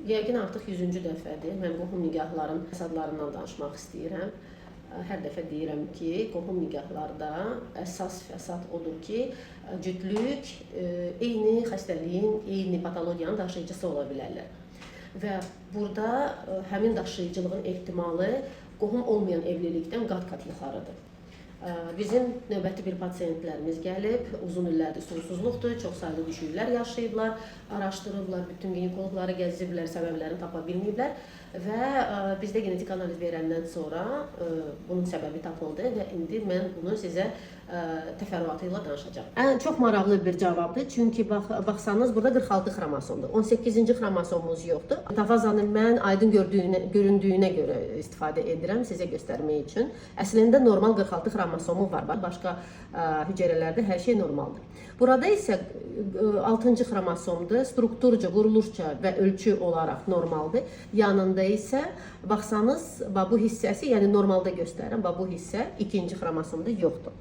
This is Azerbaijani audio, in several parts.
Yəqin artıq 100-cü dəfədir. Mən qohum nigahların fəsadlarından danışmaq istəyirəm. Hər dəfə deyirəm ki, qohum nigahlarda əsas fəsad odur ki, cütlük eyni xəstəliyin, eyni patologiyanın daşıyıcısı ola bilərlər. Və burada həmin daşıyıcılığın ehtimalı qohum olmayan evlilikdən qat-qat yuxarıdır. Bizim növbəti bir pasiyentlərimiz gəlib, uzun illərdir susuzluqdur, çox saylı düşüklər yaşayıblar, araşdırıblar, bütün ginekoloqları gəziblər, səbəblərini tapa bilməyiblər və bizdə genetik analiz verəndən sonra bunun səbəbi tapıldı və indi mən bunu sizə təfərrüatı ilə danışacağım. Çox maraqlı bir cavabdır, çünki baxsanız burada 46 xromosomdur, 18-ci xromosomumuz yoxdur. Metafazanı mən aydın göründüyünə görə istifadə edirəm sizə göstərmək üçün. Əslində normal 46 xromosomu var, başqa hüceyrələrdə hər şey normaldır. Burada isə 6-cı xromosomdur, strukturca, quruluşca və ölçü olaraq normaldır. Yanında isə baxsanız bu hissəsi, yəni normalda göstərirəm, bu hissə 2-ci xromosomda yoxdur.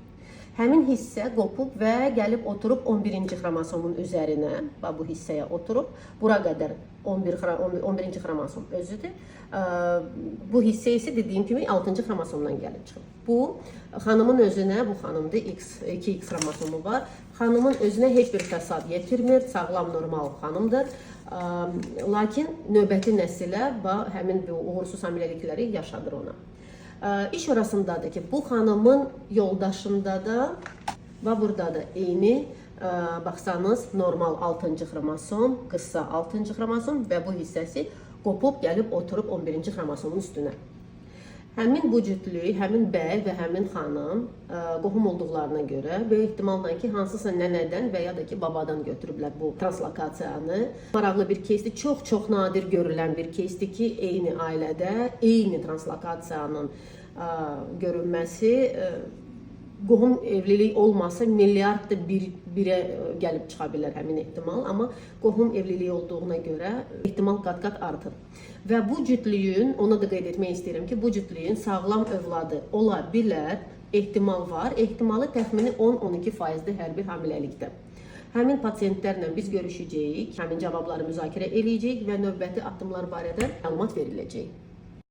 Həmin hissə qopub və gəlib oturub 11-ci xromosomun üzərinə, bu hissəyə oturub, bura qədər 11-ci xromosom özüdür. Bu hissə isə dediyim kimi 6-cı xromosomdan gəlib çıxıb. Bu, xanımın özünə, bu xanımdır, 2X xromosomu var. Xanımın özünə heç bir fəsad yetirmir, sağlam, normal xanımdır. Lakin növbəti nəsilə həmin uğursuz hamiləlikləri yaşadır ona. İş orasındadır ki, bu xanımın yoldaşında da və burada da eyni, baxsanız, normal 6-cı xromosom, qısa 6-cı xromosom və bu hissəsi qopub gəlib oturub 11-ci xromosomun üstünə. Həmin bu cütlük, həmin bəy və həmin xanım qohum olduqlarına görə böyük ehtimalla ki, hansısa nənədən və ya da ki, babadan götürüblər bu translokasiyanı. Maraqlı bir keysdir, çox nadir görülən bir keysdir ki, eyni ailədə eyni translokasiyanın görünməsi, qohum evlilik olmasa milyardda birə gəlib çıxa bilər həmin ehtimal, amma qohum evliliyi olduğuna görə ehtimal qat-qat artır. Və bu cütlüyün, ona da qeyd etmək istəyirəm ki, bu cütlüyün sağlam övladı ola bilər, ehtimal var, ehtimalı təxmini 10-12%dir hər bir hamiləlikdə. Həmin pasiyentlərlə biz görüşəcəyik, həmin cavabları müzakirə edəcəyik və növbəti addımlar barədə məlumat veriləcək.